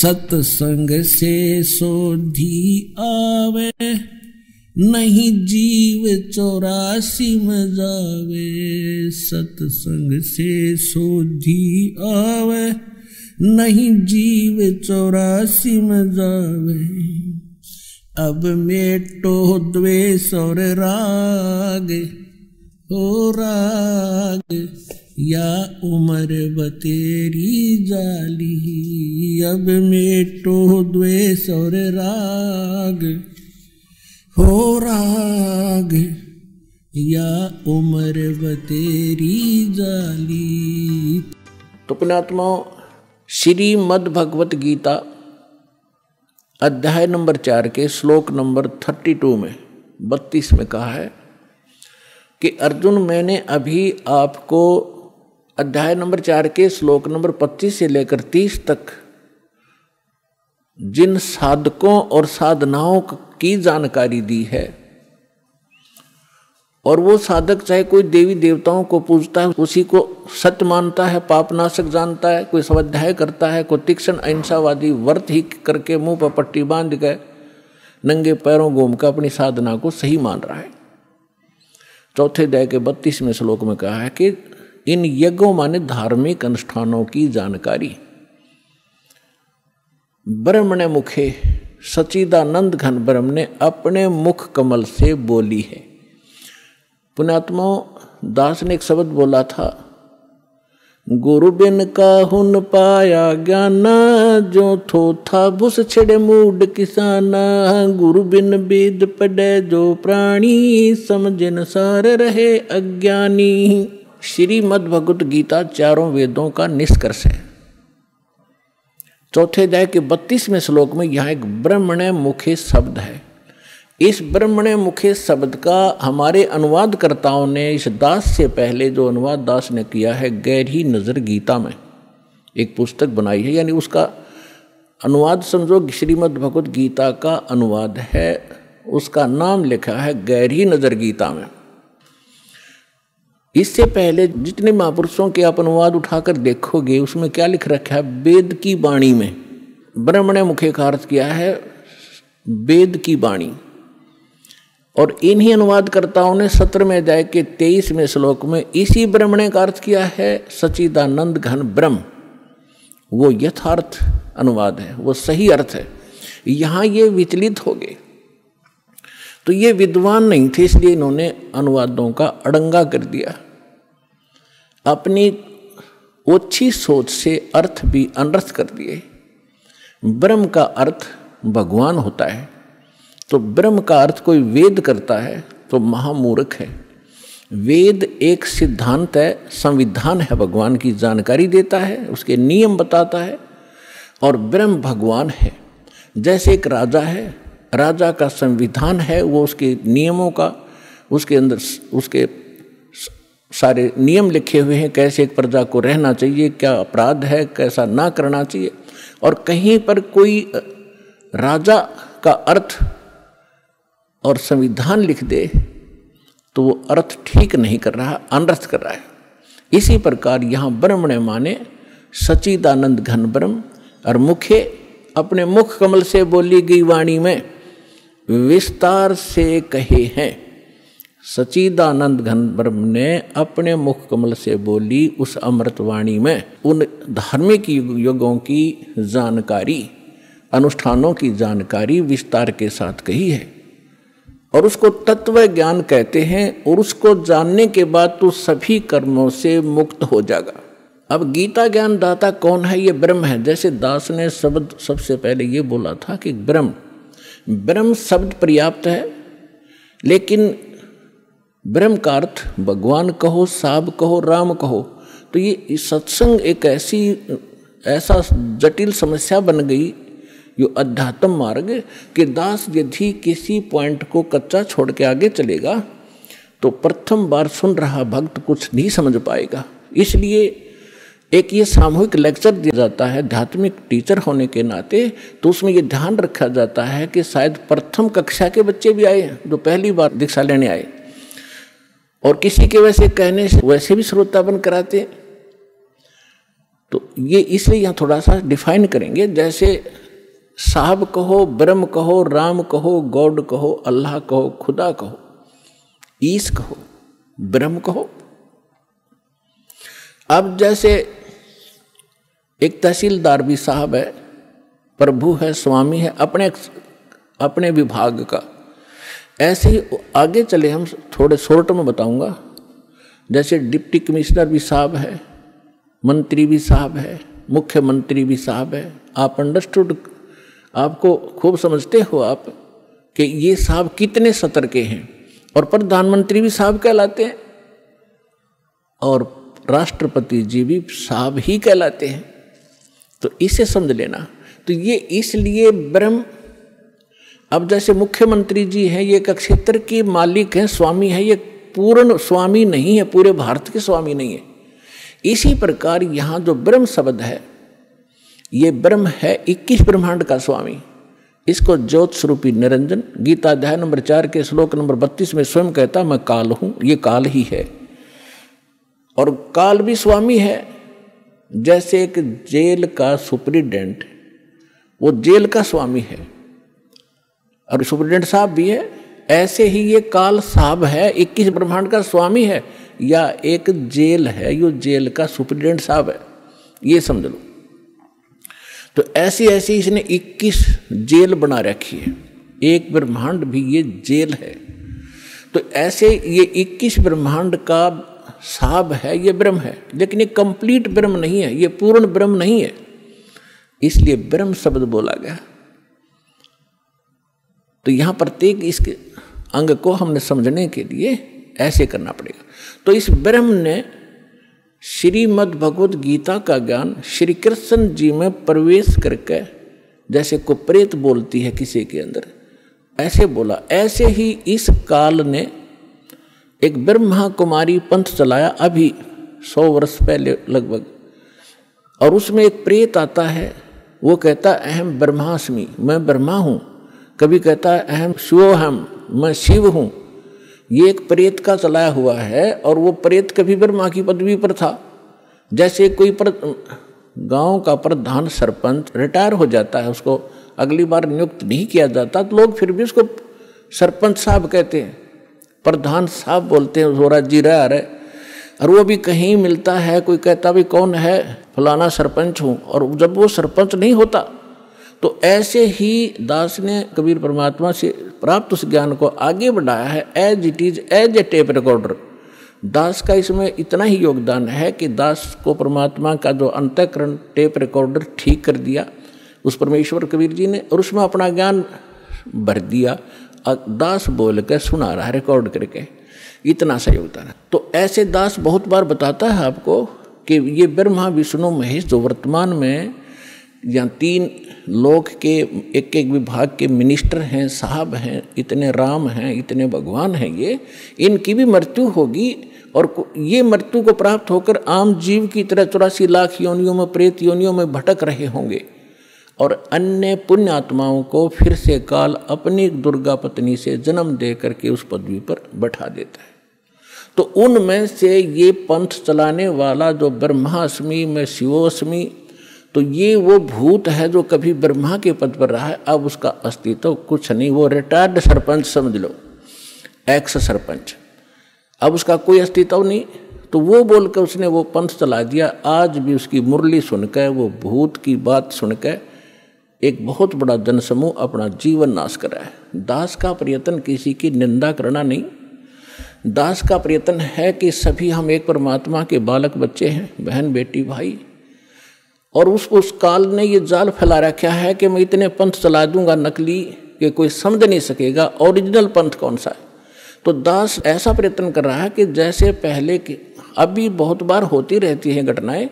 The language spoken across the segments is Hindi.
सत्संग से सोधी आवे, नहीं जीव 84 में जावे। सत्संग से सोधी आवे, नहीं जीव 84 में जावे। अब मेटो द्वेष और राग, हो राग या उम्र बतेरी जाली। अब मेटो द्वेष और राग, हो राग या उम्र बतेरी जाली। तो पुण्यात्माओं, श्रीमद् भगवत गीता अध्याय नंबर 4 के श्लोक नंबर 32 में 32 में कहा है कि अर्जुन, मैंने अभी आपको अध्याय नंबर 4 के श्लोक नंबर 25 से लेकर 30 तक जिन साधकों और साधनाओं की जानकारी दी है, और वो साधक चाहे कोई देवी देवताओं को पूजता है, उसी को सत्य मानता है, पापनाशक जानता है, कोई स्वाध्याय करता है, कोई तीक्ष्ण अहिंसावादी व्रत ही करके मुंह पर पट्टी बांध के नंगे पैरों घूम कर अपनी साधना को सही मान रहा है। चौथे अध्याय के 32वें श्लोक में कहा है कि इन यज्ञों माने धार्मिक अनुष्ठानों की जानकारी ब्रह्मणे मुखे सच्चिदानंद घन ब्रह्म ने अपने मुख कमल से बोली है। पुण्यात्माओं, दास ने एक शब्द बोला था, गुरु बिन काहुन पाया ज्ञान, जो थो था भुस छिड़े मूड किसाना। गुरु बिन वेद पढ़े जो प्राणी, समझन सार रहे अज्ञानी। श्रीमद् भगवत गीता चारों वेदों का निष्कर्ष है। चौथे अध्याय के 32वें श्लोक में यहाँ एक ब्रह्मणे मुखे शब्द है। इस ब्रह्मणे मुखे शब्द का हमारे अनुवादकर्ताओं ने इस दास से पहले जो अनुवाद दास ने किया है गहरी नज़र गीता में एक पुस्तक बनाई है, यानी उसका अनुवाद समझो श्रीमद् भगवत गीता का अनुवाद है, उसका नाम लिखा है गहरी नज़र गीता में। इससे पहले जितने महापुरुषों के आप अनुवाद उठाकर देखोगे उसमें क्या लिख रखा है, वेद की वाणी में ब्रह्मणे मुखे का अर्थ किया है वेद की वाणी। और इन्हीं अनुवादकर्ताओं ने 17वें अध्याय के 23वें श्लोक में इसी ब्रह्मणे का अर्थ किया है सच्चिदानंद घन ब्रह्म। वो यथार्थ अनुवाद है, वो सही अर्थ है। यहाँ ये विचलित हो गए, तो ये विद्वान नहीं थे, इसलिए इन्होंने अनुवादों का अड़ंगा कर दिया। अपनी ओछी सोच से अर्थ भी अनर्थ कर दिए। ब्रह्म का अर्थ भगवान होता है, तो ब्रह्म का अर्थ कोई वेद करता है तो महामूर्ख है। वेद एक सिद्धांत है, संविधान है, भगवान की जानकारी देता है, उसके नियम बताता है। और ब्रह्म भगवान है। जैसे एक राजा है, राजा का संविधान है, वो उसके नियमों का, उसके अंदर उसके सारे नियम लिखे हुए हैं, कैसे एक प्रजा को रहना चाहिए, क्या अपराध है, कैसा ना करना चाहिए। और कहीं पर कोई राजा का अर्थ और संविधान लिख दे तो वो अर्थ ठीक नहीं कर रहा, अनर्थ कर रहा है। इसी प्रकार यहाँ ब्रह्मणे माने सच्चिदानंद घन ब्रह्म, और मुखे अपने मुख कमल से बोली गई वाणी में विस्तार से कहे हैं। सच्चिदानंद घन ब्रह्म ने अपने मुख कमल से बोली उस अमृत वाणी में उन धार्मिक युगों की जानकारी, अनुष्ठानों की जानकारी विस्तार के साथ कही है। और उसको तत्व ज्ञान कहते हैं, और उसको जानने के बाद तो सभी कर्मों से मुक्त हो जाएगा। अब गीता ज्ञान दाता कौन है? ये ब्रह्म है। जैसे दास ने शब्द सबसे पहले ये बोला था कि ब्रह्म शब्द पर्याप्त है, लेकिन ब्रह्म का अर्थ भगवान कहो, साब कहो, राम कहो, तो ये सत्संग एक ऐसा जटिल समस्या बन गई, यो अध्यात्म मार्ग, कि दास यदि किसी पॉइंट को कच्चा छोड़ के आगे चलेगा तो प्रथम बार सुन रहा भक्त कुछ नहीं समझ पाएगा। इसलिए एक ये सामूहिक लेक्चर दिया जाता है आध्यात्मिक टीचर होने के नाते, तो उसमें ये ध्यान रखा जाता है कि शायद प्रथम कक्षा के बच्चे भी आए जो पहली बार दीक्षा लेने आए, और किसी के वैसे कहने से वैसे भी श्रोता बन कराते। तो ये इसलिए यहाँ थोड़ा सा डिफाइन करेंगे। जैसे साहब कहो, ब्रह्म कहो, राम कहो, गॉड कहो, अल्लाह कहो, खुदा कहो, ईश कहो, ब्रह्म कहो। अब जैसे एक तहसीलदार भी साहब है, प्रभु है, स्वामी है अपने विभाग का। ऐसे ही आगे चले हम थोड़े शॉर्ट में बताऊंगा। जैसे डिप्टी कमिश्नर भी साहब है, मंत्री भी साहब है, मुख्यमंत्री भी साहब है। आप अंडरस्टूड, आपको खूब समझते हो आप कि ये साहब कितने सतर के हैं। और प्रधानमंत्री भी साहब कहलाते हैं और राष्ट्रपति जी भी साहब ही कहलाते हैं। तो इसे समझ लेना। तो ये इसलिए ब्रह्म, अब जैसे मुख्यमंत्री जी हैं, ये एक क्षेत्र के मालिक हैं, स्वामी हैं, ये पूर्ण स्वामी नहीं है, पूरे भारत के स्वामी नहीं है। इसी प्रकार यहाँ जो ब्रह्म शब्द है, ये ब्रह्म है 21 ब्रह्मांड का स्वामी। इसको ज्योत स्वरूपी निरंजन गीता अध्याय नंबर 4 के श्लोक नंबर 32 में स्वयं कहता, मैं काल हूँ, ये काल ही है। और काल भी स्वामी है। जैसे एक जेल का सुप्रिटेंडेंट, वो जेल का स्वामी है और सुप्रिटेंडेंट साहब भी है, ऐसे ही ये काल साहब है, 21 ब्रह्मांड का स्वामी है, या एक जेल है, यो जेल का सुप्रिटेंडेंट साहब है, ये समझ लो। तो ऐसी ऐसी इसने 21 जेल बना रखी है, एक ब्रह्मांड भी ये जेल है। तो ऐसे ये 21 ब्रह्मांड का साहब है, ये ब्रह्म है, लेकिन ये कंप्लीट ब्रह्म नहीं है, ये पूर्ण ब्रह्म नहीं है, इसलिए ब्रह्म शब्द बोला गया। तो यहां प्रत्येक इसके अंग को हमने समझने के लिए ऐसे करना पड़ेगा। तो इस ब्रह्म ने श्रीमद् भगवद गीता का ज्ञान श्री कृष्ण जी में प्रवेश करके, जैसे को प्रेत बोलती है किसी के अंदर, ऐसे बोला। ऐसे ही इस काल ने एक ब्रह्मा कुमारी पंथ चलाया अभी 100 वर्ष पहले लगभग, और उसमें एक प्रेत आता है, वो कहता अहम ब्रह्मास्मि, मैं ब्रह्मा हूँ। कभी कहता है अहम शिवोहम, मैं शिव हूँ। ये एक प्रेत का चलाया हुआ है, और वो प्रेत कभी ब्रह्मा की पदवी पर था। जैसे कोई गांव का प्रधान सरपंच रिटायर हो जाता है, उसको अगली बार नियुक्त नहीं किया जाता, तो लोग फिर भी उसको सरपंच साहब कहते हैं, प्रधान साहब बोलते हैं, थोड़ा जीरा रहे। और वो भी कहीं मिलता है, कोई कहता भी कौन है, फलाना सरपंच हूँ, और जब वो सरपंच नहीं होता। तो ऐसे ही दास ने कबीर परमात्मा से प्राप्त उस ज्ञान को आगे बढ़ाया है, as it is, as a tape recorder. Das का इसमें इतना ही योगदान है कि दास को परमात्मा का जो अंतःकरण टेप रिकॉर्डर ठीक कर दिया उस परमेश्वर कबीर जी ने, और उसमें अपना ज्ञान भर दिया। दास बोल कर सुना रहा है रिकॉर्ड करके, इतना सा योगदान है। तो ऐसे दास बहुत बार बताता है आपको कि ये ब्रह्मा विष्णु महेश जो वर्तमान में या 3 लोक के एक एक विभाग के मिनिस्टर हैं, साहब हैं, इतने राम हैं, इतने भगवान हैं, ये इनकी भी मृत्यु होगी। और ये मृत्यु को प्राप्त होकर आम जीव की तरह 84 लाख योनियों में, प्रेत योनियों में भटक रहे होंगे, और अन्य पुण्य आत्माओं को फिर से काल अपनी दुर्गा पत्नी से जन्म दे करके उस पदवी पर बैठा देता है। तो उनमें से ये पंथ चलाने वाला जो ब्रह्मास्मि में शिवोस्मि, तो ये वो भूत है जो कभी ब्रह्मा के पद पर रहा है, अब उसका अस्तित्व कुछ नहीं, वो रिटायर्ड सरपंच समझ लो, एक्स सरपंच, अब उसका कोई अस्तित्व नहीं। तो वो बोल कर उसने वो पंथ चला दिया। आज भी उसकी मुरली सुनकर, वो भूत की बात सुनकर एक बहुत बड़ा जनसमूह अपना जीवन नाश कर रहा है। दास का प्रयत्न किसी की निंदा करना नहीं, दास का प्रयत्न है कि सभी हम एक परमात्मा के बालक बच्चे हैं, बहन बेटी भाई। और उस काल ने ये जाल फैला रखा है कि मैं इतने पंथ चला दूंगा नकली कि कोई समझ नहीं सकेगा ओरिजिनल पंथ कौन सा है। तो दास ऐसा प्रयत्न कर रहा है कि जैसे पहले के, अभी बहुत बार होती रहती हैं घटनाएं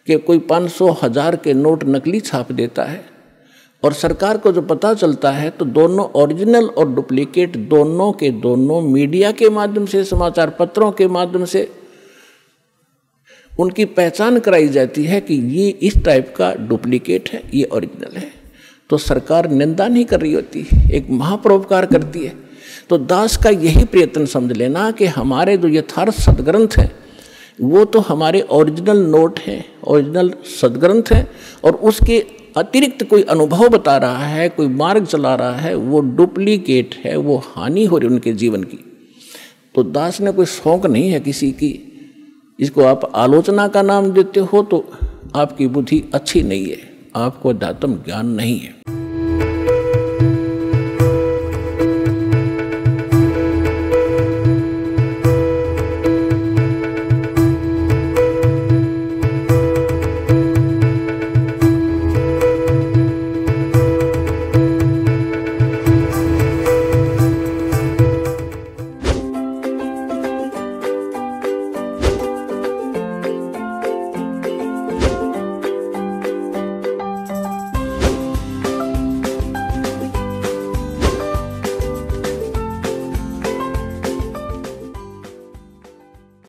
कि कोई 500,000 के नोट नकली छाप देता है, और सरकार को जो पता चलता है तो दोनों ओरिजिनल और डुप्लीकेट दोनों के दोनों मीडिया के माध्यम से, समाचार पत्रों के माध्यम से उनकी पहचान कराई जाती है कि ये इस टाइप का डुप्लीकेट है, ये ओरिजिनल है। तो सरकार निंदा नहीं कर रही होती, एक महापरोपकार करती है। तो दास का यही प्रयत्न समझ लेना कि हमारे जो यथार्थ सदग्रंथ हैं, वो तो हमारे ओरिजिनल नोट हैं, ओरिजिनल सदग्रंथ हैं, और उसके अतिरिक्त कोई अनुभव बता रहा है, कोई मार्ग चला रहा है, वो डुप्लीकेट है, वो हानि हो रही उनके जीवन की। तो दास ने कोई शौक नहीं है किसी की, इसको आप आलोचना का नाम देते हो तो आपकी बुद्धि अच्छी नहीं है, आपको अध्यात्म ज्ञान नहीं है।